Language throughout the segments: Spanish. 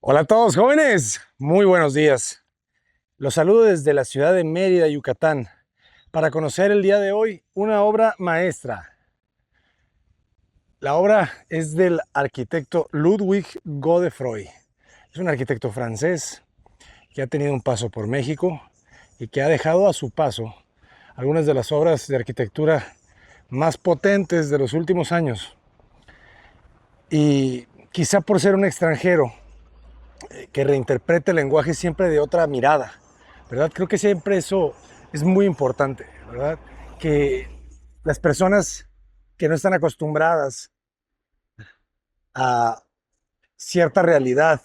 Hola a todos jóvenes, muy buenos días. Los saludo desde la ciudad de Mérida, Yucatán, para conocer el día de hoy una obra maestra. La obra es del arquitecto Ludwig Godefroy. Es un arquitecto francés que ha tenido un paso por México y que ha dejado a su paso algunas de las obras de arquitectura más potentes de los últimos años. Y quizá por ser un extranjero, que reinterprete el lenguaje siempre de otra mirada, ¿verdad? Creo que siempre eso es muy importante, ¿verdad? Que las personas que no están acostumbradas a cierta realidad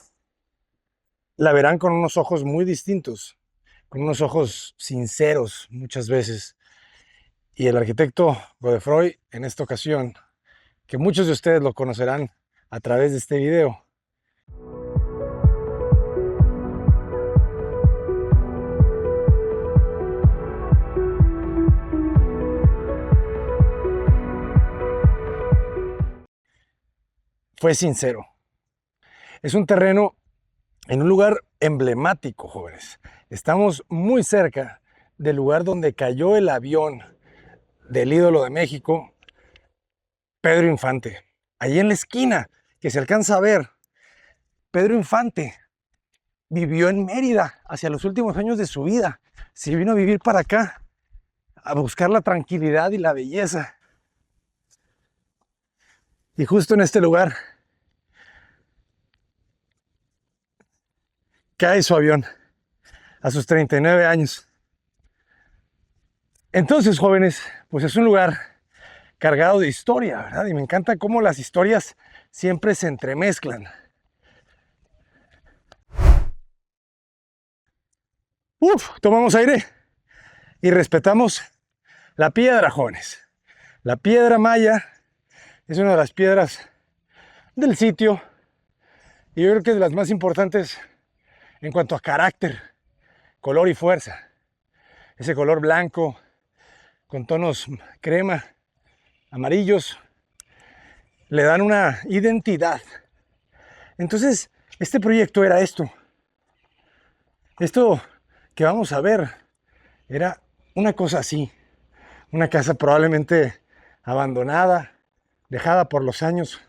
la verán con unos ojos muy distintos, con unos ojos sinceros muchas veces. Y el arquitecto Godefroy, en esta ocasión, que muchos de ustedes lo conocerán a través de este video, fue sincero. Es un terreno en un lugar emblemático, jóvenes. Estamos muy cerca del lugar donde cayó el avión del ídolo de México, Pedro Infante. Allí en la esquina, que se alcanza a ver, Pedro Infante vivió en Mérida hacia los últimos años de su vida. Se vino a vivir para acá, a buscar la tranquilidad y la belleza. Y justo en este lugar cae su avión a sus 39 años. Entonces, jóvenes, pues es un lugar cargado de historia, ¿verdad? Y me encanta cómo las historias siempre se entremezclan. Tomamos aire y respetamos la piedra, jóvenes. La piedra maya es una de las piedras del sitio y yo creo que es de las más importantes en cuanto a carácter, color y fuerza. Ese color blanco con tonos crema, amarillos, le dan una identidad. Entonces, este proyecto era esto. Esto que vamos a ver era una cosa así. Una casa probablemente abandonada, dejada por los años,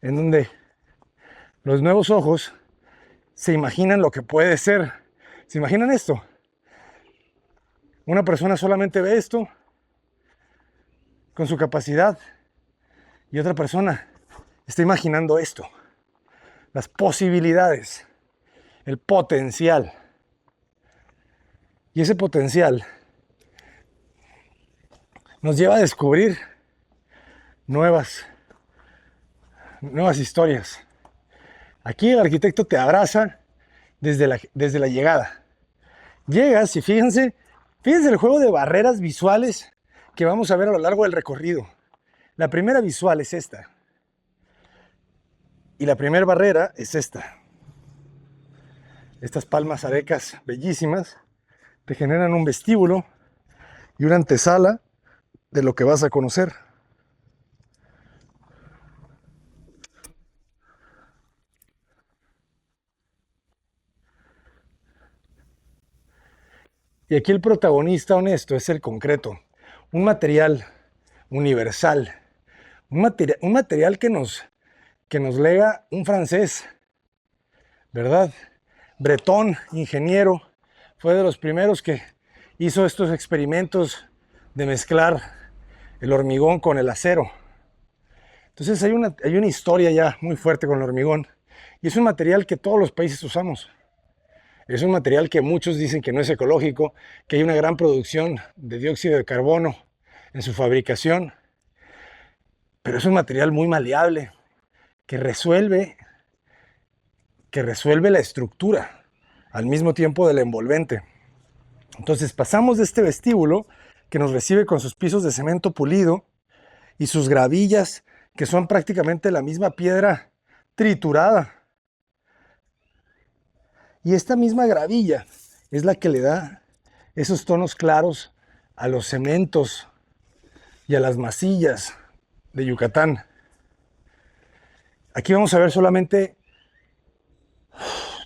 en donde los nuevos ojos se imaginan lo que puede ser. ¿Se imaginan esto? Una persona solamente ve esto con su capacidad y otra persona está imaginando esto. Las posibilidades, el potencial. Y ese potencial nos lleva a descubrir nuevas historias. Aquí el arquitecto te abraza desde la llegada. Llegas y fíjense el juego de barreras visuales que vamos a ver a lo largo del recorrido. La primera visual es esta. Y la primera barrera es esta. Estas palmas arecas bellísimas te generan un vestíbulo y una antesala de lo que vas a conocer. Y aquí el protagonista honesto es el concreto, un material universal, un material que nos lega un francés, ¿verdad? Breton, ingeniero, fue de los primeros que hizo estos experimentos de mezclar el hormigón con el acero. Entonces hay una historia ya muy fuerte con el hormigón y es un material que todos los países usamos. Es un material que muchos dicen que no es ecológico, que hay una gran producción de dióxido de carbono en su fabricación, pero es un material muy maleable que resuelve la estructura al mismo tiempo del envolvente. Entonces pasamos de este vestíbulo que nos recibe con sus pisos de cemento pulido y sus gravillas que son prácticamente la misma piedra triturada. Y esta misma gravilla es la que le da esos tonos claros a los cementos y a las masillas de Yucatán. Aquí vamos a ver solamente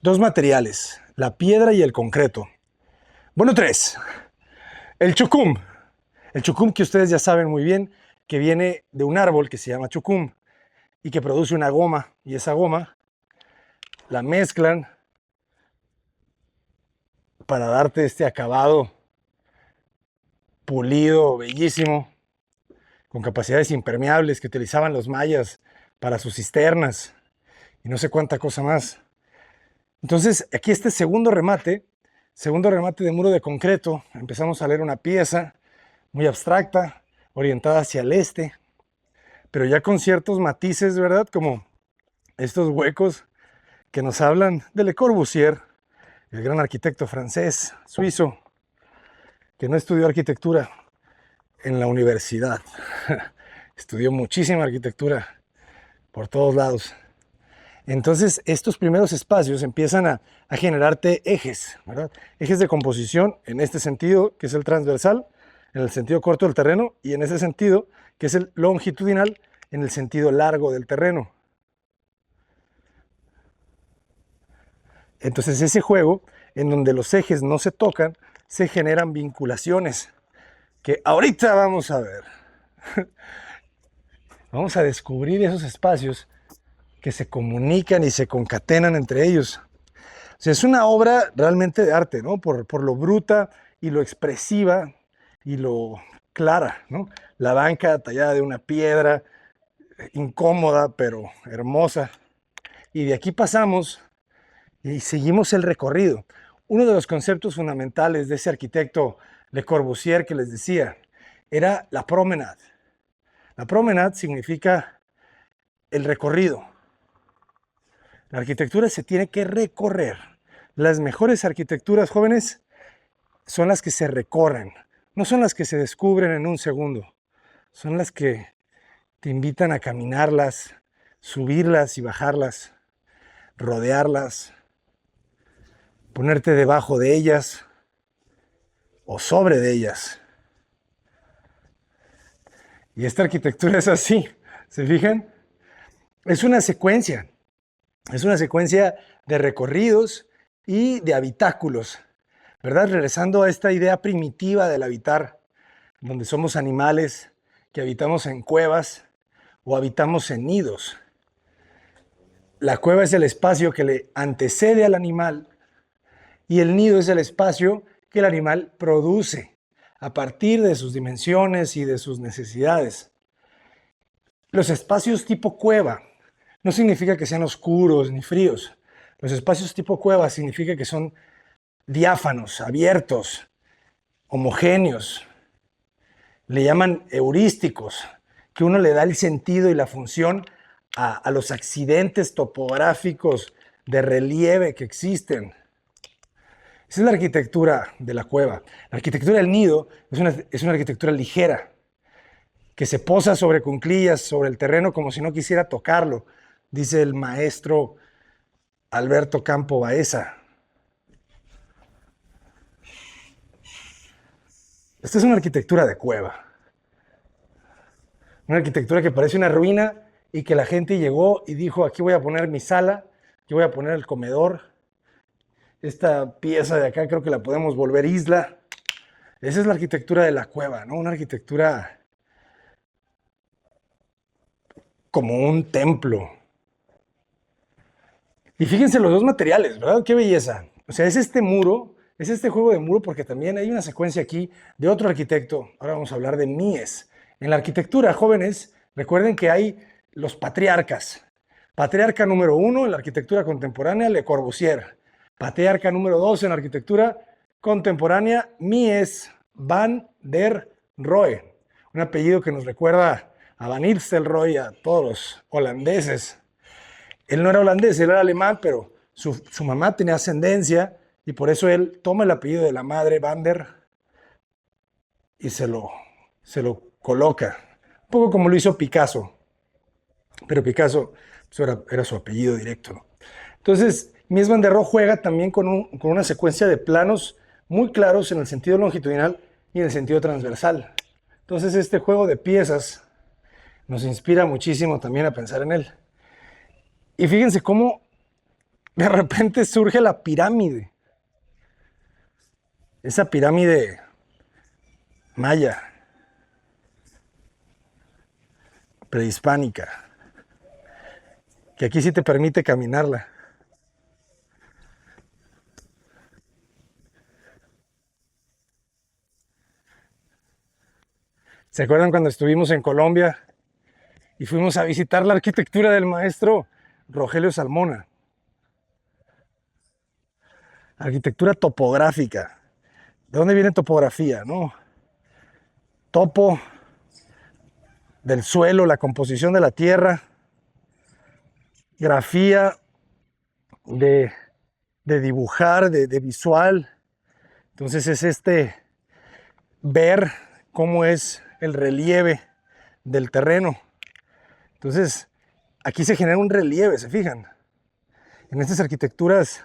dos materiales, la piedra y el concreto. Bueno, tres. El chucum. El chucum que ustedes ya saben muy bien, que viene de un árbol que se llama chucum y que produce una goma. Y esa goma la mezclan para darte este acabado pulido, bellísimo, con capacidades impermeables que utilizaban los mayas para sus cisternas y no sé cuánta cosa más. Entonces, aquí este segundo remate de muro de concreto, empezamos a leer una pieza muy abstracta, orientada hacia el este, pero ya con ciertos matices, ¿verdad? Como estos huecos que nos hablan de Le Corbusier, el gran arquitecto francés, suizo, que no estudió arquitectura en la universidad, estudió muchísima arquitectura por todos lados. Entonces, estos primeros espacios empiezan a generarte ejes, ¿verdad? Ejes de composición en este sentido, que es el transversal, en el sentido corto del terreno, y en ese sentido, que es el longitudinal, en el sentido largo del terreno. Entonces, ese juego, en donde los ejes no se tocan, se generan vinculaciones, que ahorita vamos a ver. Vamos a descubrir esos espacios que se comunican y se concatenan entre ellos. O sea, es una obra realmente de arte, ¿no? Por lo bruta y lo expresiva y lo clara, ¿no? La banca tallada de una piedra, incómoda pero hermosa. Y de aquí pasamos y seguimos el recorrido. Uno de los conceptos fundamentales de ese arquitecto Le Corbusier que les decía era la promenade. La promenade significa el recorrido. La arquitectura se tiene que recorrer. Las mejores arquitecturas, jóvenes, son las que se recorren. No son las que se descubren en un segundo. Son las que te invitan a caminarlas, subirlas y bajarlas, rodearlas, ponerte debajo de ellas o sobre de ellas. Y esta arquitectura es así. ¿Se fijan? Es una secuencia. Es una secuencia de recorridos y de habitáculos, ¿verdad? Regresando a esta idea primitiva del habitar, donde somos animales que habitamos en cuevas o habitamos en nidos. La cueva es el espacio que le antecede al animal y el nido es el espacio que el animal produce a partir de sus dimensiones y de sus necesidades. Los espacios tipo cueva no significa que sean oscuros ni fríos. Los espacios tipo cueva significa que son diáfanos, abiertos, homogéneos. Le llaman heurísticos, que uno le da el sentido y la función a los accidentes topográficos de relieve que existen. Esa es la arquitectura de la cueva. La arquitectura del nido es una arquitectura ligera, que se posa sobre cunclillas, sobre el terreno, como si no quisiera tocarlo, dice el maestro Alberto Campo Baeza. Esta es una arquitectura de cueva. Una arquitectura que parece una ruina y que la gente llegó y dijo, aquí voy a poner mi sala, aquí voy a poner el comedor. Esta pieza de acá creo que la podemos volver isla. Esa es la arquitectura de la cueva, ¿no? Una arquitectura como un templo. Y fíjense los dos materiales, ¿verdad? Qué belleza. O sea, es este muro, es este juego de muro, porque también hay una secuencia aquí de otro arquitecto. Ahora vamos a hablar de Mies. En la arquitectura, jóvenes, recuerden que hay los patriarcas. Patriarca número 1 en la arquitectura contemporánea, Le Corbusier. Patriarca número 2 en la arquitectura contemporánea, Mies van der Rohe. Un apellido que nos recuerda a Van Nistelrooy, a todos los holandeses. Él no era holandés, él era alemán, pero su mamá tenía ascendencia y por eso él toma el apellido de la madre, Van der, y se lo coloca. Un poco como lo hizo Picasso, pero Picasso pues, era su apellido directo, ¿no? Entonces, Mies van der Rohe juega también con una secuencia de planos muy claros en el sentido longitudinal y en el sentido transversal. Entonces, este juego de piezas nos inspira muchísimo también a pensar en él. Y fíjense cómo de repente surge la pirámide. Esa pirámide maya, prehispánica, que aquí sí te permite caminarla. ¿Se acuerdan cuando estuvimos en Colombia y fuimos a visitar la arquitectura del maestro Rogelio Salmona? Arquitectura topográfica. ¿De dónde viene topografía? ¿No? Topo, del suelo, la composición de la tierra. Grafía, de, de dibujar, de visual. Entonces es ver cómo es el relieve del terreno. Entonces, aquí se genera un relieve, ¿se fijan? En estas arquitecturas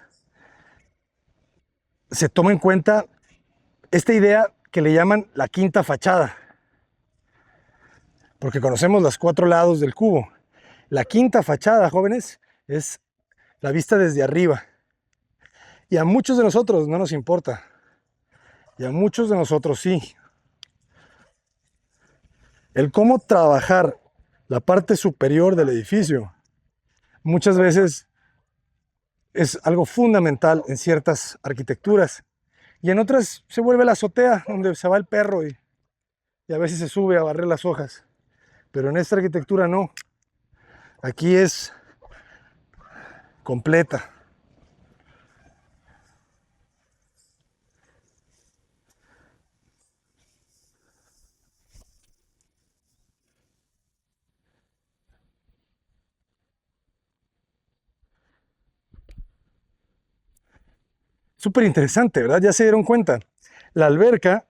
se toma en cuenta esta idea que le llaman la quinta fachada, porque conocemos los 4 lados del cubo. La quinta fachada, jóvenes, es la vista desde arriba. Y a muchos de nosotros no nos importa. Y a muchos de nosotros sí. El cómo trabajar la parte superior del edificio muchas veces es algo fundamental en ciertas arquitecturas. Y en otras se vuelve la azotea, donde se va el perro y a veces se sube a barrer las hojas. Pero en esta arquitectura no. Aquí es completa. Súper interesante, ¿verdad? Ya se dieron cuenta. La alberca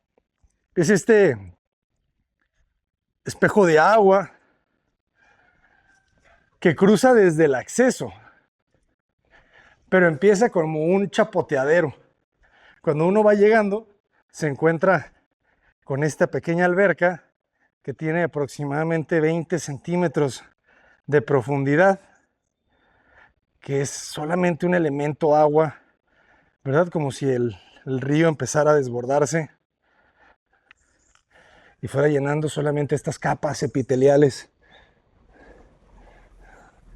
es este espejo de agua que cruza desde el acceso, pero empieza como un chapoteadero. Cuando uno va llegando, se encuentra con esta pequeña alberca que tiene aproximadamente 20 centímetros de profundidad, que es solamente un elemento agua, ¿verdad? Como si el río empezara a desbordarse y fuera llenando solamente estas capas epiteliales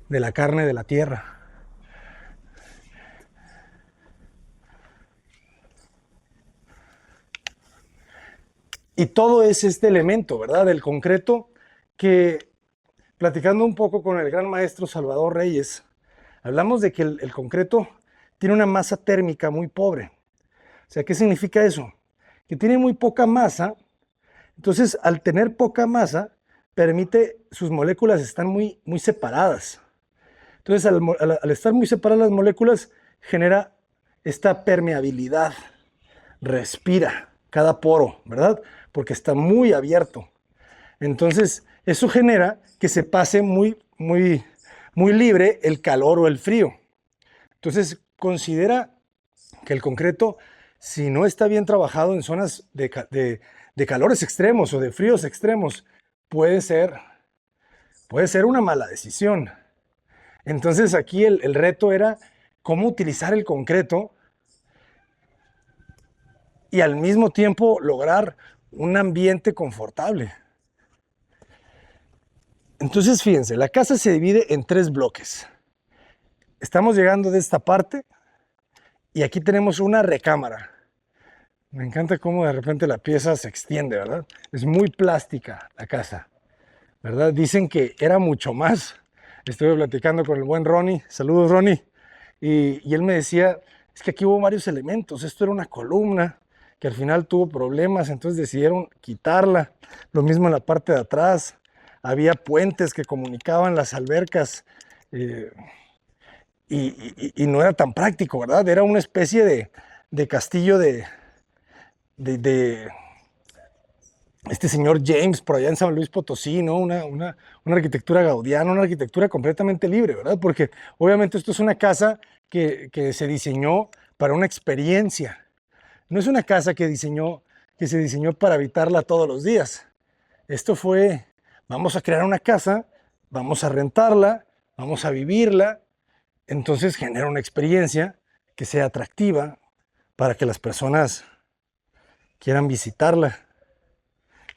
de la carne de la tierra. Y todo es este elemento, ¿verdad? Del concreto que, platicando un poco con el gran maestro Salvador Reyes, hablamos de que el concreto tiene una masa térmica muy pobre. O sea, ¿qué significa eso? Que tiene muy poca masa. Entonces, al tener poca masa, permite, sus moléculas están muy separadas. Entonces, al estar muy separadas las moléculas, genera esta permeabilidad, respira cada poro, ¿verdad? Porque está muy abierto. Entonces, eso genera que se pase muy libre el calor o el frío. Entonces, considera que el concreto, si no está bien trabajado en zonas de calores extremos o de fríos extremos, puede ser una mala decisión. Entonces, aquí el reto era cómo utilizar el concreto y al mismo tiempo lograr un ambiente confortable. Entonces, fíjense, la casa se divide en 3 bloques. Estamos llegando de esta parte y aquí tenemos una recámara. Me encanta cómo de repente la pieza se extiende, ¿verdad? Es muy plástica la casa, ¿verdad? Dicen que era mucho más. Estuve platicando con el buen Ronnie. Saludos, Ronnie. Y él me decía, es que aquí hubo varios elementos. Esto era una columna que al final tuvo problemas, entonces decidieron quitarla. Lo mismo en la parte de atrás. Había puentes que comunicaban las albercas y no era tan práctico, ¿verdad? Era una especie de castillo de este señor James por allá en San Luis Potosí, ¿no? Una arquitectura gaudiana, una arquitectura completamente libre, ¿verdad? Porque obviamente esto es una casa que se diseñó para una experiencia. No es una casa que se diseñó para habitarla todos los días. Esto fue, vamos a crear una casa, vamos a rentarla, vamos a vivirla entonces genera una experiencia que sea atractiva para que las personas quieran visitarla.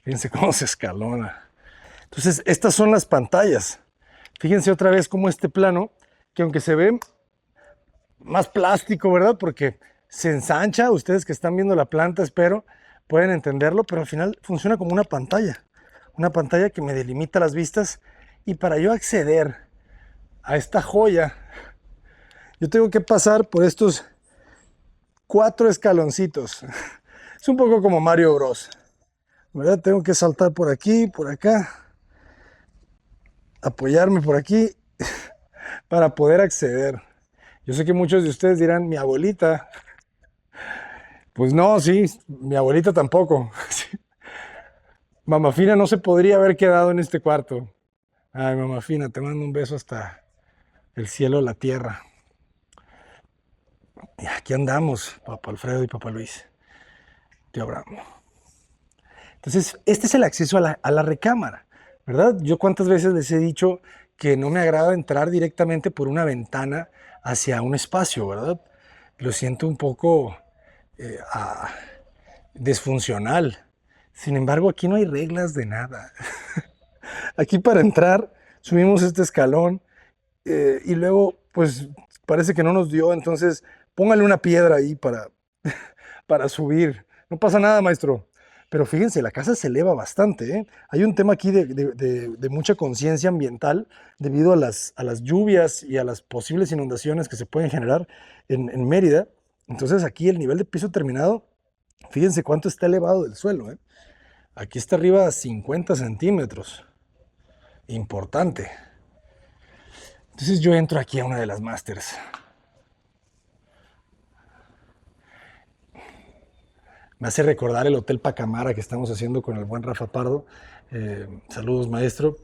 Fíjense cómo se escalona. Entonces, estas son las pantallas. Fíjense otra vez cómo este plano, que aunque se ve más plástico, ¿verdad? Porque se ensancha, ustedes que están viendo la planta, espero, pueden entenderlo, pero al final funciona como una pantalla que me delimita las vistas, y para yo acceder a esta joya, yo tengo que pasar por estos 4 escaloncitos. Es un poco como Mario Bros, ¿verdad? Tengo que saltar por aquí, por acá, apoyarme por aquí para poder acceder. Yo sé que muchos de ustedes dirán, mi abuelita. Pues no, sí, mi abuelita tampoco. Mamá Fina no se podría haber quedado en este cuarto. Ay, Mamá Fina, te mando un beso hasta el cielo, la tierra. Y aquí andamos, Papá Alfredo y Papá Luis. Tío Abraham. Entonces, este es el acceso a la recámara, ¿verdad? Yo cuántas veces les he dicho que no me agrada entrar directamente por una ventana hacia un espacio, ¿verdad? Lo siento un poco disfuncional. Sin embargo, aquí no hay reglas de nada. Aquí para entrar subimos este escalón y luego pues parece que no nos dio, entonces póngale una piedra ahí para subir. No pasa nada, maestro. Pero fíjense, la casa se eleva bastante, ¿eh? Hay un tema aquí de mucha conciencia ambiental debido a las lluvias y a las posibles inundaciones que se pueden generar en Mérida. Entonces aquí el nivel de piso terminado, fíjense cuánto está elevado del suelo, ¿eh? Aquí está arriba a 50 centímetros. Importante. Entonces yo entro aquí a una de las masters. Me hace recordar el Hotel Pacamara que estamos haciendo con el buen Rafa Pardo. Saludos, maestro.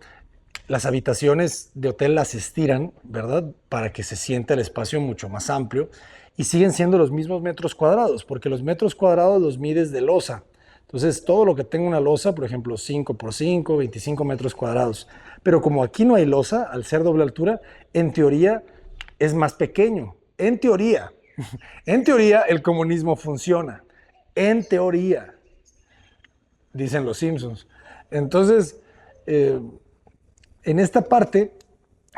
Las habitaciones de hotel las estiran, ¿verdad? Para que se sienta el espacio mucho más amplio y siguen siendo los mismos metros cuadrados, porque los metros cuadrados los mides de losa. Entonces, todo lo que tenga una losa, por ejemplo, 5 por 5, 25 metros cuadrados. Pero como aquí no hay losa, al ser doble altura, en teoría es más pequeño. En teoría. En teoría, el comunismo funciona. En teoría, dicen los Simpsons. Entonces, en esta parte,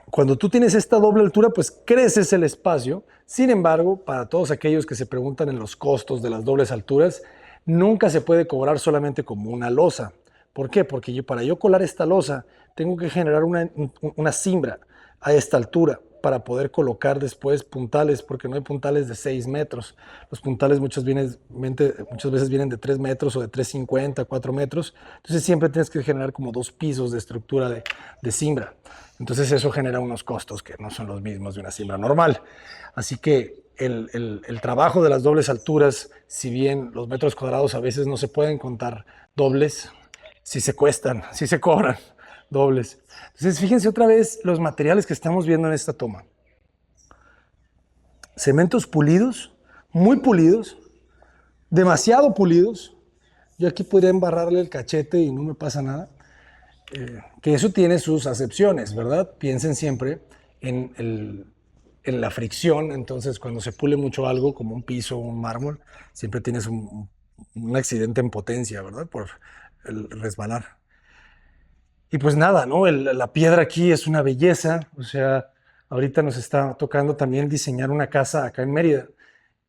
cuando tú tienes esta doble altura, pues creces el espacio. Sin embargo, para todos aquellos que se preguntan en los costos de las dobles alturas, nunca se puede cobrar solamente como una losa. ¿Por qué? Porque para yo colar esta losa, tengo que generar una cimbra a esta altura para poder colocar después puntales, porque no hay puntales de 6 metros. Los puntales muchas veces vienen de 3 metros o de 3,50, 4 metros. Entonces siempre tienes que generar como 2 pisos de estructura de cimbra. Entonces eso genera unos costos que no son los mismos de una cimbra normal. Así que el trabajo de las dobles alturas, si bien los metros cuadrados a veces no se pueden contar dobles, sí se cuestan, sí se cobran dobles. Entonces, fíjense otra vez los materiales que estamos viendo en esta toma. Cementos pulidos, muy pulidos, demasiado pulidos. Yo aquí podría embarrarle el cachete y no me pasa nada. Que eso tiene sus acepciones, ¿verdad? Piensen siempre en la fricción. Entonces, cuando se pule mucho algo, como un piso o un mármol, siempre tienes un accidente en potencia, ¿verdad? Por el resbalar. Y pues nada, ¿no? La piedra aquí es una belleza. O sea, ahorita nos está tocando también diseñar una casa acá en Mérida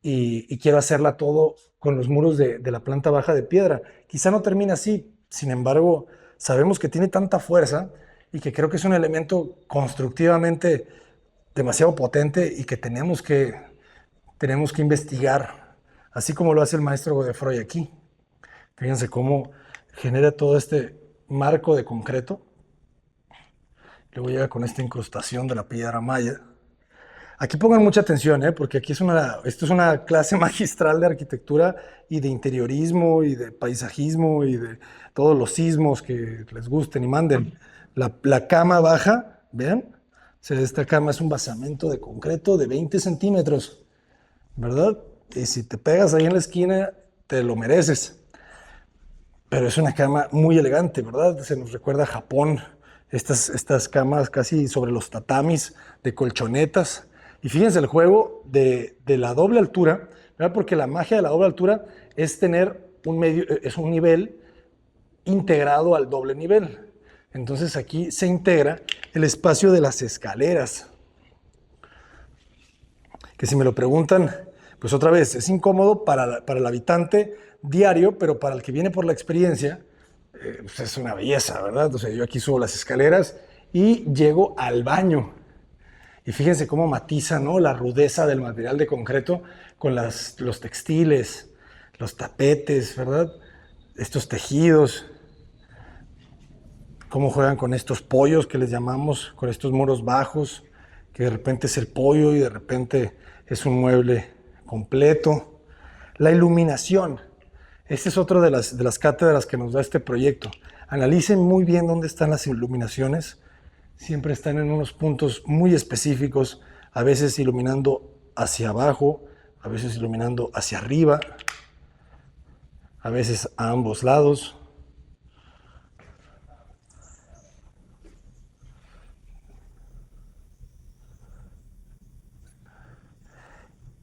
y quiero hacerla todo con los muros de la planta baja de piedra. Quizá no termine así, sin embargo, sabemos que tiene tanta fuerza y que creo que es un elemento constructivamente demasiado potente y que tenemos que investigar, así como lo hace el maestro Godefroy aquí. Fíjense cómo genera todo este marco de concreto. Luego llega con esta incrustación de la piedra maya. Aquí pongan mucha atención, porque aquí esto es una clase magistral de arquitectura y de interiorismo y de paisajismo y de todos los sismos que les gusten y manden. La cama baja, vean, o sea, esta cama es un basamento de concreto de 20 centímetros, ¿verdad? Y si te pegas ahí en la esquina, te lo mereces. Pero es una cama muy elegante, ¿verdad? Se nos recuerda a Japón, estas camas casi sobre los tatamis de colchonetas, Y fíjense el juego de la doble altura, ¿verdad? Porque la magia de la doble altura es tener es un nivel integrado al doble nivel. Entonces aquí se integra el espacio de las escaleras, que si me lo preguntan, pues otra vez, es incómodo para el habitante diario, pero para el que viene por la experiencia, pues es una belleza, ¿verdad? O sea, yo aquí subo las escaleras y llego al baño. Y fíjense cómo matiza, ¿no?, la rudeza del material de concreto con los textiles, los tapetes, ¿verdad? Estos tejidos, cómo juegan con estos pollos que les llamamos, con estos muros bajos, que de repente es el pollo y de repente es un mueble completo. La iluminación. Este es otro de las cátedras que nos da este proyecto. Analicen muy bien dónde están las iluminaciones. Siempre están en unos puntos muy específicos, a veces iluminando hacia abajo, a veces iluminando hacia arriba, a veces a ambos lados.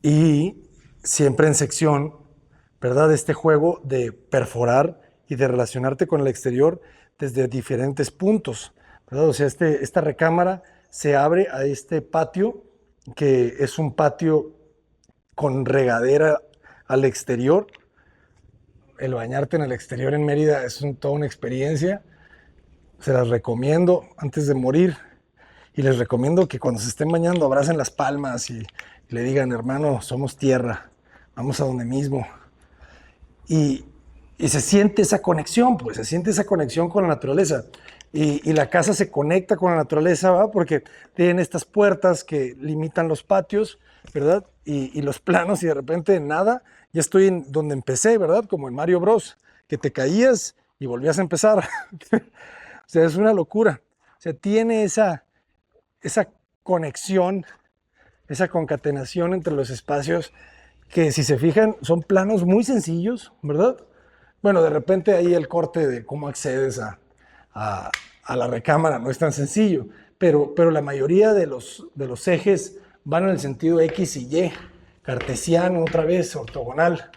Y siempre en sección, ¿verdad? Este juego de perforar y de relacionarte con el exterior desde diferentes puntos, ¿verdad? O sea, esta recámara se abre a este patio, que es un patio con regadera al exterior. El bañarte en el exterior en Mérida es toda una experiencia. Se las recomiendo antes de morir. Y les recomiendo que cuando se estén bañando abracen las palmas y le digan, hermano, somos tierra, vamos a donde mismo. Y, y se siente esa conexión, pues se siente esa conexión con la naturaleza. Y la casa se conecta con la naturaleza, ¿verdad? Porque tienen estas puertas que limitan los patios, ¿verdad? Y los planos, y de repente nada, ya estoy en donde empecé, ¿verdad? Como en Mario Bros, que te caías y volvías a empezar. O sea, es una locura. O sea, tiene esa conexión, esa concatenación entre los espacios que, si se fijan, son planos muy sencillos, ¿verdad? Bueno, de repente ahí el corte de cómo accedes a, a la recámara no es tan sencillo, pero la mayoría de los ejes van en el sentido X y Y, cartesiano otra vez, ortogonal.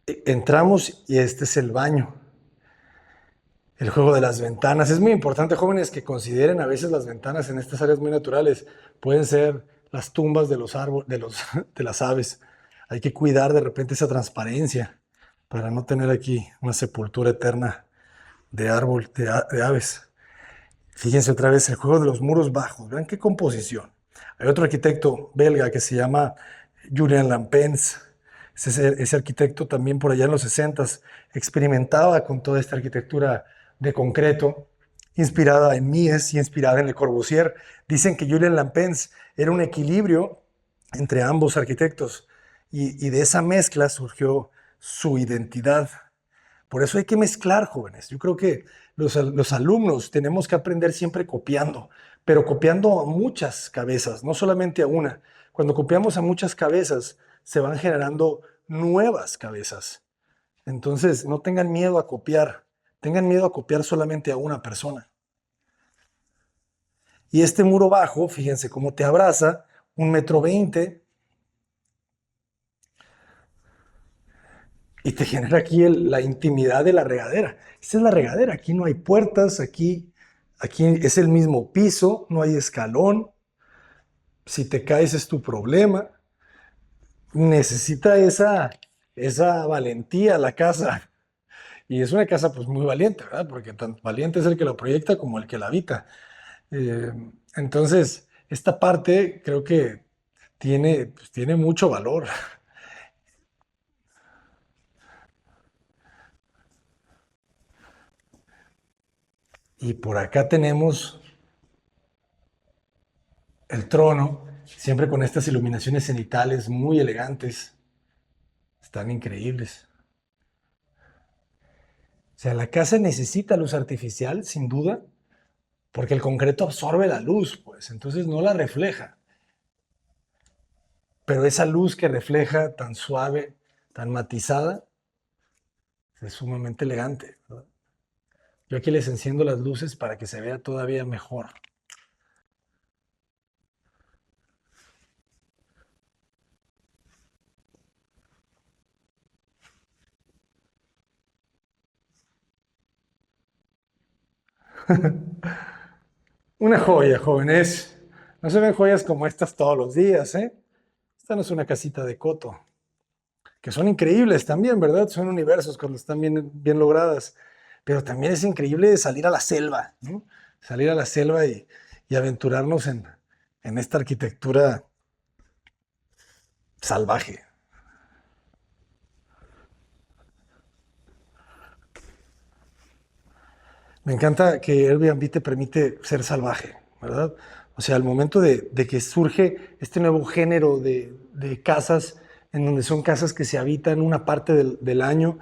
Entramos y este es el baño. El juego de las ventanas. Es muy importante, jóvenes, que consideren a veces las ventanas en estas áreas muy naturales. Pueden ser las tumbas de los árboles, de las aves. Hay que cuidar de repente esa transparencia para no tener aquí una sepultura eterna de árbol, de aves. Fíjense otra vez el juego de los muros bajos. Vean qué composición. Hay otro arquitecto belga que se llama Julian Lampens. Ese arquitecto también por allá en los 60s experimentaba con toda esta arquitectura de concreto, inspirada en Mies y inspirada en Le Corbusier. Dicen que Julian Lampens era un equilibrio entre ambos arquitectos y de esa mezcla surgió su identidad. Por eso hay que mezclar, jóvenes. Yo creo que los alumnos tenemos que aprender siempre copiando, pero copiando a muchas cabezas, no solamente a una. Cuando copiamos a muchas cabezas, se van generando nuevas cabezas. Entonces, no tengan miedo a copiar, tengan miedo a copiar solamente a una persona. Y este muro bajo, fíjense cómo te abraza, 1,20 m, y te genera aquí la intimidad de la regadera. Esta es la regadera, aquí no hay puertas, aquí es el mismo piso, no hay escalón. Si te caes es tu problema. Necesita esa valentía la casa. Y es una casa pues muy valiente, ¿verdad? Porque tan valiente es el que lo proyecta como el que la habita. Eh, entonces, esta parte creo que tiene mucho valor. Y por acá tenemos el trono, siempre con estas iluminaciones cenitales muy elegantes. Están increíbles. O sea, la casa necesita luz artificial, sin duda, porque el concreto absorbe la luz, pues, entonces no la refleja. Pero esa luz que refleja tan suave, tan matizada, es sumamente elegante, ¿verdad? Yo aquí les enciendo las luces para que se vea todavía mejor. Una joya, jóvenes. No se ven joyas como estas todos los días, ¿eh? Esta no es una casita de coto, que son increíbles también, ¿verdad? Son universos cuando están bien logradas. Pero también es increíble salir a la selva, ¿no? Salir a la selva y aventurarnos en esta arquitectura salvaje. Me encanta que Airbnb te permite ser salvaje, ¿verdad? O sea, al momento de que surge este nuevo género de casas, en donde son casas que se habitan una parte del año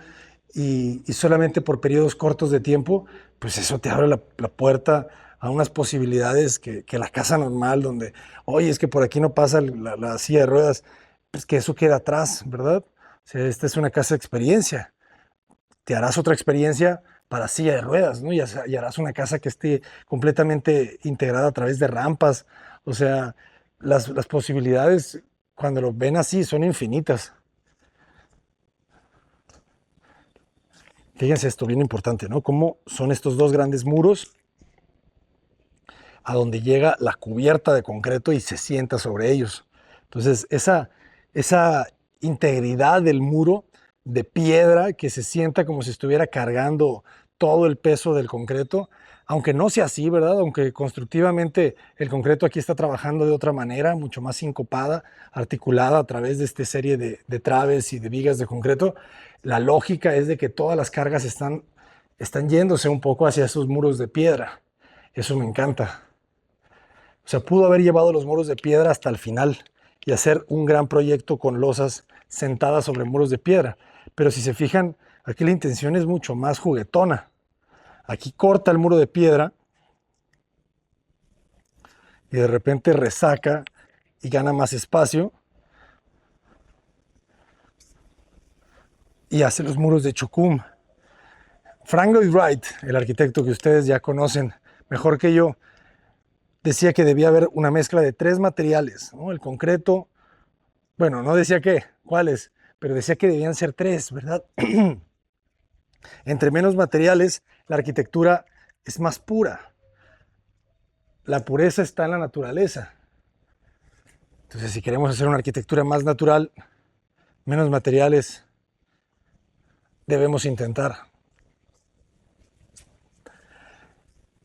y solamente por periodos cortos de tiempo, pues eso te abre la puerta a unas posibilidades que la casa normal, donde, oye, es que por aquí no pasa la silla de ruedas, pues que eso queda atrás, ¿verdad? O sea, esta es una casa de experiencia. Te harás otra experiencia para silla de ruedas, ¿no? Y harás una casa que esté completamente integrada a través de rampas. O sea, las posibilidades cuando lo ven así son infinitas. Fíjense esto, bien importante, ¿no? Cómo son estos dos grandes muros a donde llega la cubierta de concreto y se sienta sobre ellos. Entonces, esa integridad del muro de piedra que se sienta como si estuviera cargando todo el peso del concreto, aunque no sea así, ¿verdad? Aunque constructivamente el concreto aquí está trabajando de otra manera, mucho más sincopada, articulada a través de esta serie de traves y de vigas de concreto, la lógica es de que todas las cargas están yéndose un poco hacia esos muros de piedra. Eso me encanta. O sea, pudo haber llevado los muros de piedra hasta el final y hacer un gran proyecto con losas sentadas sobre muros de piedra. Pero si se fijan, aquí la intención es mucho más juguetona. Aquí corta el muro de piedra y de repente resaca y gana más espacio y hace los muros de chucum. Frank Lloyd Wright, el arquitecto que ustedes ya conocen mejor que yo, decía que debía haber una mezcla de tres materiales, ¿no? El concreto, bueno, no decía qué, cuáles, pero decía que debían ser tres, ¿verdad? Entre menos materiales, la arquitectura es más pura. La pureza está en la naturaleza. Entonces, si queremos hacer una arquitectura más natural, menos materiales, debemos intentar.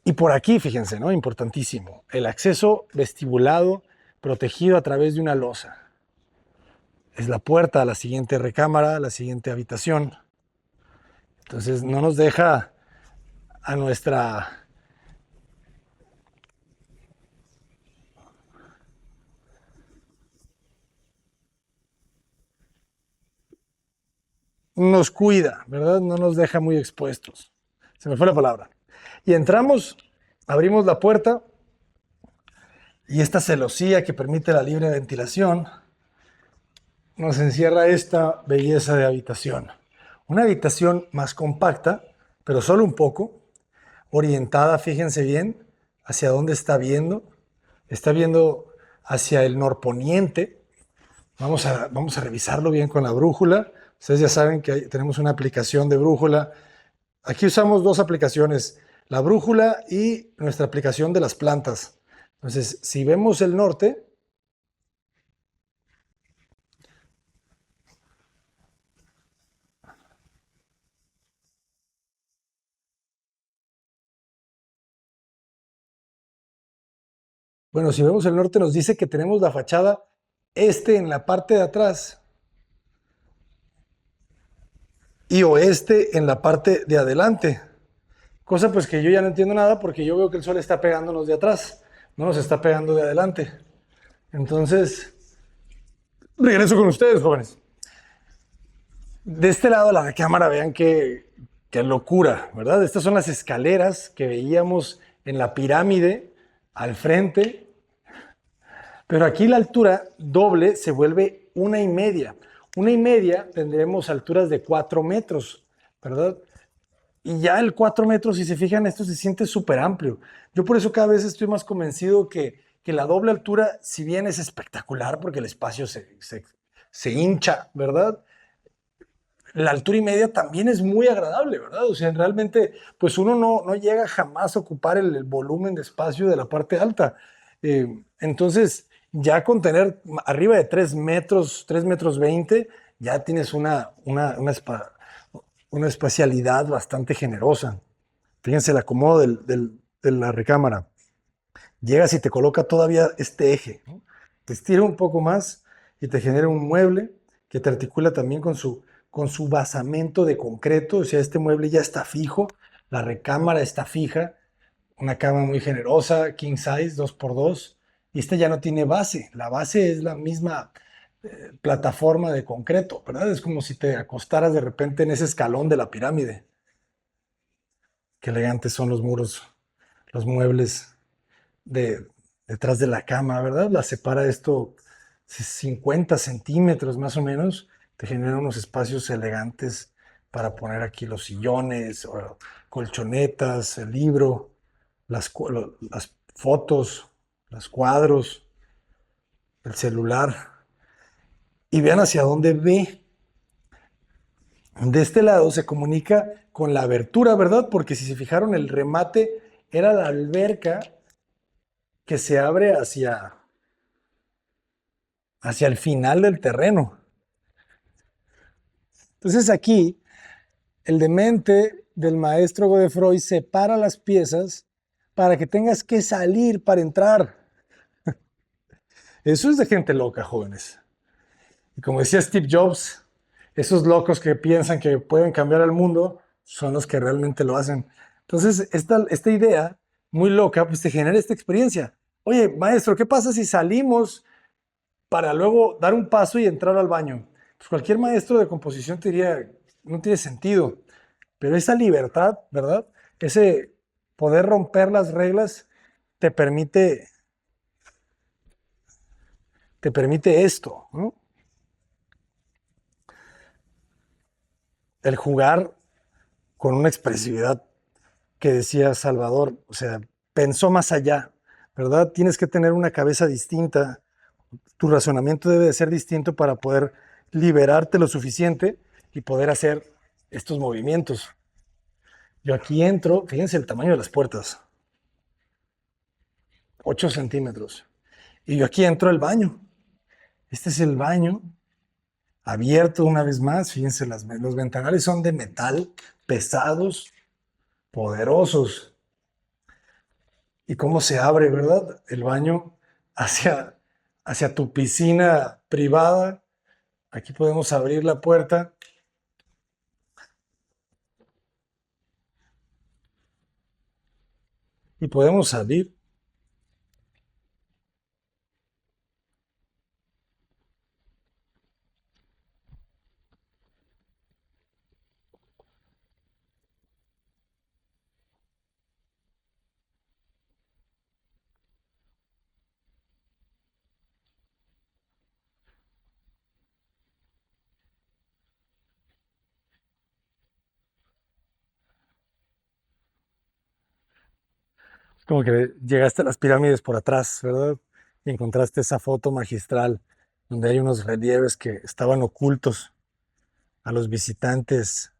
Y por aquí, fíjense, ¿no? Importantísimo. El acceso vestibulado protegido a través de una losa. Es la puerta a la siguiente recámara, a la siguiente habitación. Entonces, no nos deja a nuestra... Nos cuida, ¿verdad? No nos deja muy expuestos. Se me fue la palabra. Y entramos, abrimos la puerta y esta celosía que permite la libre ventilación nos encierra esta belleza de habitación. Una habitación más compacta, pero solo un poco, orientada, fíjense bien, hacia dónde está viendo. Está viendo hacia el norponiente. Vamos a revisarlo bien con la brújula. Ustedes ya saben que tenemos una aplicación de brújula. Aquí usamos dos aplicaciones, la brújula y nuestra aplicación de las plantas. Entonces, si vemos el norte, bueno, si vemos el norte nos dice que tenemos la fachada este en la parte de atrás y oeste en la parte de adelante. Cosa pues que yo ya no entiendo nada porque yo veo que el sol está pegándonos de atrás, no nos está pegando de adelante. Entonces, regreso con ustedes, jóvenes. De este lado de la recámara, vean qué locura, ¿verdad? Estas son las escaleras que veíamos en la pirámide al frente, pero aquí la altura doble se vuelve 1,5. 1,5 tendremos alturas de 4 metros, ¿verdad? Y ya el 4 metros, si se fijan, esto se siente súper amplio. Yo por eso cada vez estoy más convencido que la doble altura, si bien es espectacular porque el espacio se hincha, ¿verdad? la altura y media también es muy agradable, ¿verdad? O sea, realmente, pues uno no llega jamás a ocupar el volumen de espacio de la parte alta. Entonces, ya con tener arriba de 3 metros, 3 metros 20, ya tienes una espacialidad bastante generosa. Fíjense el acomodo de la recámara. Llegas y te coloca todavía este eje, ¿no? Te estira un poco más y te genera un mueble que te articula también con su basamento de concreto. O sea, este mueble ya está fijo, la recámara está fija, una cama muy generosa, king size, 2x2, y esta ya no tiene base. La base es la misma plataforma de concreto, ¿verdad? Es como si te acostaras de repente en ese escalón de la pirámide. Qué elegantes son los muros, los muebles de, detrás de la cama, ¿verdad? La separa esto 50 centímetros más o menos, te genera unos espacios elegantes para poner aquí los sillones, o colchonetas, el libro, las fotos, los cuadros, el celular. Y vean hacia dónde ve. De este lado se comunica con la abertura, ¿verdad? Porque si se fijaron, el remate era la alberca que se abre hacia el final del terreno. Entonces aquí el demente del maestro Godefroy separa las piezas para que tengas que salir para entrar. Eso es de gente loca, jóvenes. Y como decía Steve Jobs, esos locos que piensan que pueden cambiar al mundo son los que realmente lo hacen. Entonces, esta idea muy loca, pues te genera esta experiencia. Oye, maestro, ¿qué pasa si salimos para luego dar un paso y entrar al baño? Pues cualquier maestro de composición te diría, no tiene sentido. Pero esa libertad, ¿verdad? Ese poder romper las reglas te permite, te permite esto, ¿no? El jugar con una expresividad que decía Salvador, o sea, pensó más allá, ¿verdad? Tienes que tener una cabeza distinta, tu razonamiento debe de ser distinto para poder liberarte lo suficiente y poder hacer estos movimientos. Yo aquí entro, fíjense el tamaño de las puertas, 8 centímetros. Y yo aquí entro al baño. Este es el baño abierto una vez más. Fíjense, los ventanales son de metal, pesados, poderosos. Y cómo se abre, ¿verdad? El baño hacia tu piscina privada. Aquí podemos abrir la puerta y podemos salir. Como que llegaste a las pirámides por atrás, ¿verdad? Y encontraste esa foto magistral donde hay unos relieves que estaban ocultos a los visitantes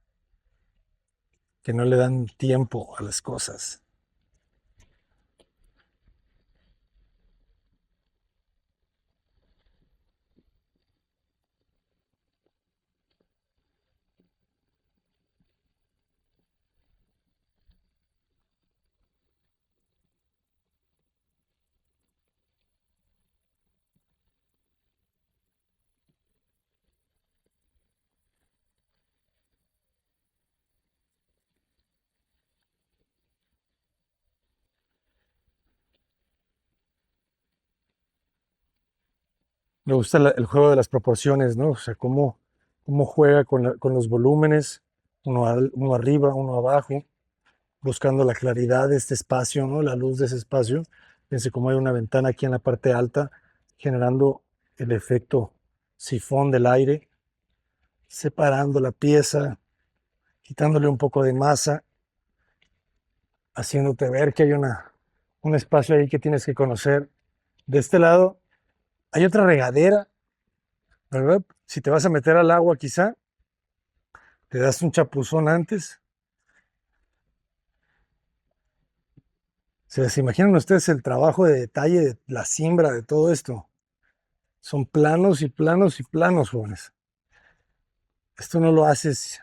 que no le dan tiempo a las cosas. Me gusta el juego de las proporciones, ¿no? O sea, cómo juega con los volúmenes, uno arriba, uno abajo, buscando la claridad de este espacio, ¿no? La luz de ese espacio. Fíjense cómo hay una ventana aquí en la parte alta, generando el efecto sifón del aire, separando la pieza, quitándole un poco de masa, haciéndote ver que hay un espacio ahí que tienes que conocer. De este lado hay otra regadera, ¿verdad? Si te vas a meter al agua quizá, te das un chapuzón antes. ¿Se imaginan ustedes el trabajo de detalle, de la siembra de todo esto? Son planos y planos y planos, jóvenes. Esto no lo haces,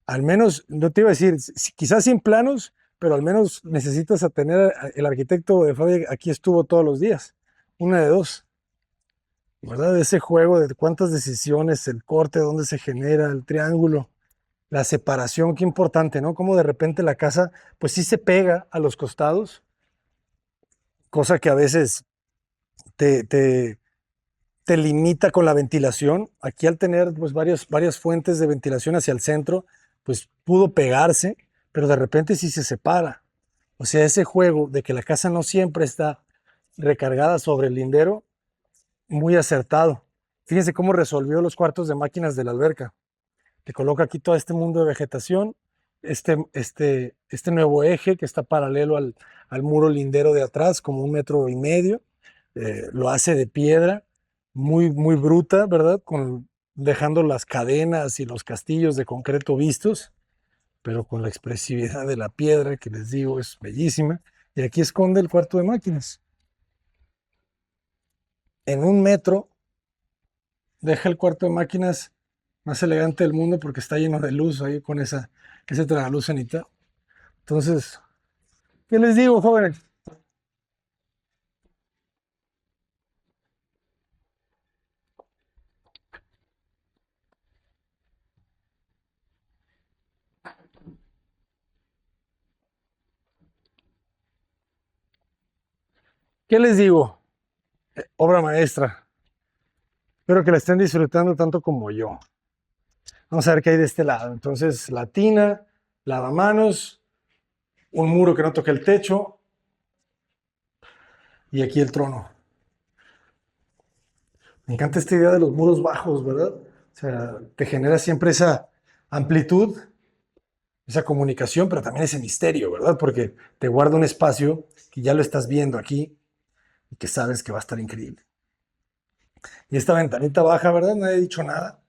al menos, no te iba a decir, quizás sin planos, pero al menos necesitas a tener el arquitecto de fábrica, aquí estuvo todos los días, una de dos, ¿verdad? Ese juego de cuántas decisiones, el corte, dónde se genera, el triángulo, la separación, qué importante, ¿no? Cómo de repente la casa, pues sí se pega a los costados, cosa que a veces te, te, te limita con la ventilación. Aquí al tener pues varias fuentes de ventilación hacia el centro, pues pudo pegarse, pero de repente sí se separa. O sea, ese juego de que la casa no siempre está recargada sobre el lindero, muy acertado. Fíjense cómo resolvió los cuartos de máquinas de la alberca. Te coloca aquí todo este mundo de vegetación, este nuevo eje que está paralelo al muro lindero de atrás, como 1,5 metros. Lo hace de piedra, muy bruta, ¿verdad? Dejando las cadenas y los castillos de concreto vistos, pero con la expresividad de la piedra, que les digo es bellísima. Y aquí esconde el cuarto de máquinas. En 1 metro deja el cuarto de máquinas más elegante del mundo porque está lleno de luz ahí con ese tragaluz cenita. Entonces, ¿qué les digo, jóvenes? ¿Qué les digo? Obra maestra. Espero que la estén disfrutando tanto como yo. Vamos a ver qué hay de este lado. Entonces, la tina, lavamanos, un muro que no toque el techo y aquí el trono. Me encanta esta idea de los muros bajos, ¿verdad? O sea, te genera siempre esa amplitud, esa comunicación, pero también ese misterio, ¿verdad? Porque te guarda un espacio que ya lo estás viendo aquí y que sabes que va a estar increíble. Y esta ventanita baja, ¿verdad? Nadie ha dicho nada.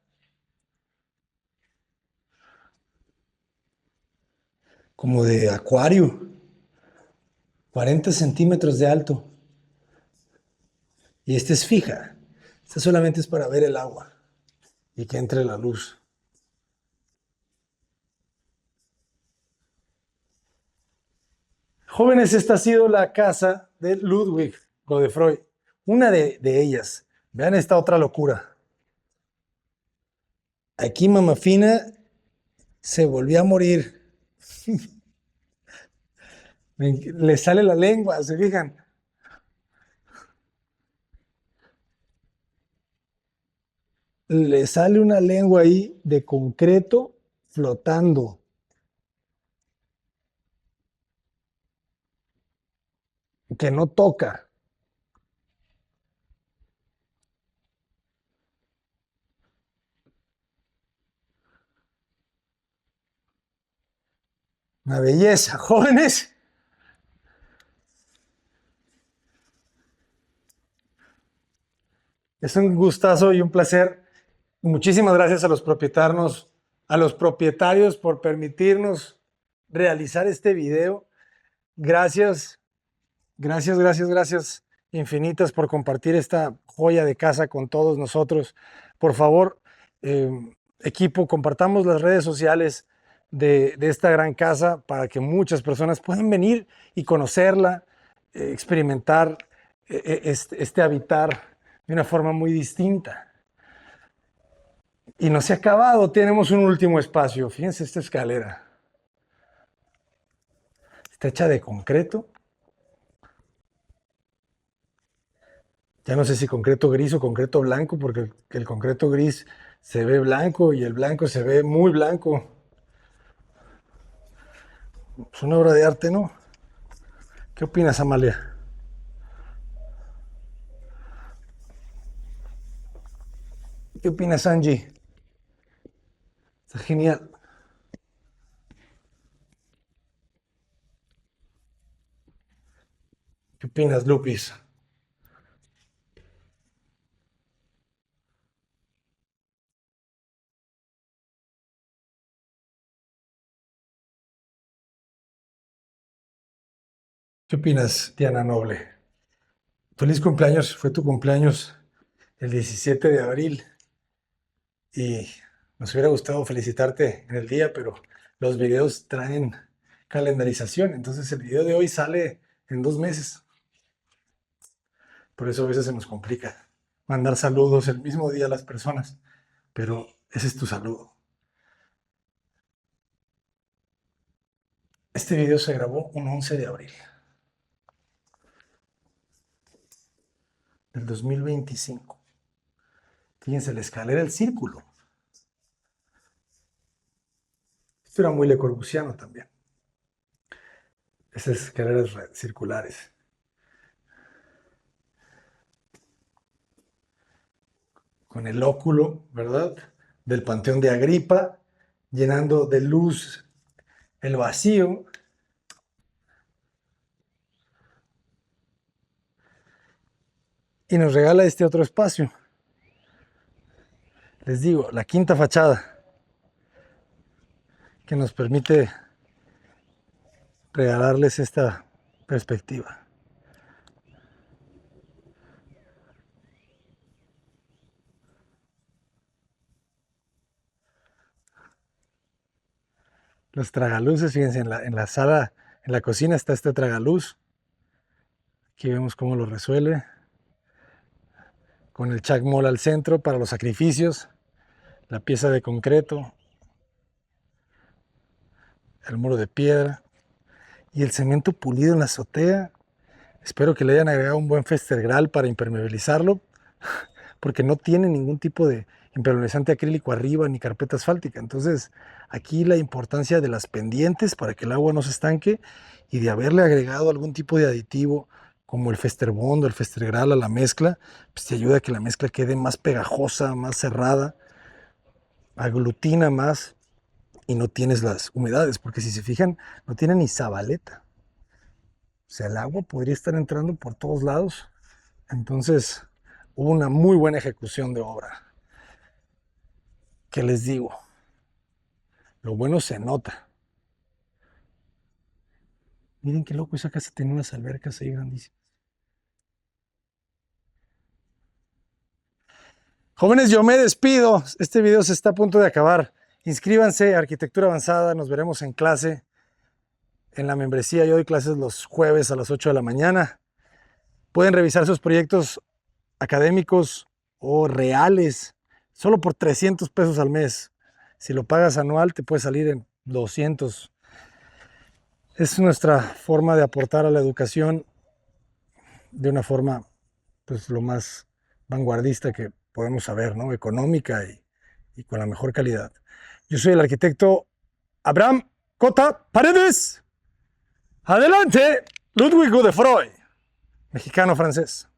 Como de acuario, 40 centímetros de alto. Y esta es fija. Esta solamente es para ver el agua y que entre la luz. Jóvenes, esta ha sido la casa de Ludwig Godefroy, una de ellas. Vean esta otra locura. Aquí Mamafina se volvió a morir. Le sale la lengua, ¿se fijan? Le sale una lengua ahí de concreto flotando. Que no toca. Una belleza, jóvenes. Es un gustazo y un placer. Muchísimas gracias a los propietarios por permitirnos realizar este video. Gracias, gracias infinitas por compartir esta joya de casa con todos nosotros. Por favor, eh, equipo, compartamos las redes sociales de esta gran casa para que muchas personas puedan venir y conocerla, experimentar este habitar de una forma muy distinta. Y no se ha acabado, tenemos un último espacio. Fíjense esta escalera. Está hecha de concreto. Ya no sé si concreto gris o concreto blanco, porque el concreto gris se ve blanco y el blanco se ve muy blanco. Es una obra de arte, ¿no? ¿Qué opinas, Amalia? ¿Qué opinas, Angie? Está genial. ¿Qué opinas, Lupis? ¿Qué opinas, Diana Noble? Feliz cumpleaños, fue tu cumpleaños el 17 de abril y nos hubiera gustado felicitarte en el día, pero los videos traen calendarización, entonces el video de hoy sale en 2 meses. Por eso a veces se nos complica mandar saludos el mismo día a las personas, pero ese es tu saludo. Este video se grabó un 11 de abril del 2025. Fíjense, la escalera del círculo. Esto era muy Le Corbusiano también. Esas escaleras circulares. Con el óculo, ¿verdad? Del Panteón de Agripa, llenando de luz el vacío. Y nos regala este otro espacio. Les digo, la quinta fachada, que nos permite regalarles esta perspectiva. Los tragaluces, fíjense, en la sala, en la cocina está este tragaluz. Aquí vemos cómo lo resuelve. Con el chacmol al centro para los sacrificios. La pieza de concreto. El muro de piedra. Y el cemento pulido en la azotea. Espero que le hayan agregado un buen festergral para impermeabilizarlo, porque no tiene ningún tipo de impermeabilizante acrílico arriba ni carpeta asfáltica. Entonces, aquí la importancia de las pendientes para que el agua no se estanque y de haberle agregado algún tipo de aditivo como el Festerbond o el Festergral a la mezcla, pues te ayuda a que la mezcla quede más pegajosa, más cerrada, aglutina más y no tienes las humedades, porque si se fijan, no tiene ni zabaleta. O sea, el agua podría estar entrando por todos lados. Entonces, hubo una muy buena ejecución de obra. ¿Qué les digo? Lo bueno se nota. Miren qué loco, esa casa tiene unas albercas ahí grandísimas. Jóvenes, yo me despido. Este video se está a punto de acabar. Inscríbanse a Arquitectura Avanzada. Nos veremos en clase. En la membresía, yo doy clases los jueves a las 8 de la mañana. Pueden revisar sus proyectos académicos o reales solo por 300 pesos al mes. Si lo pagas anual, te puede salir en 200. Es nuestra forma de aportar a la educación de una forma, pues, lo más vanguardista que podemos saber, ¿no? Económica y con la mejor calidad. Yo soy el arquitecto Abraham Cota Paredes. Adelante, Ludwig Godefroy, mexicano-francés.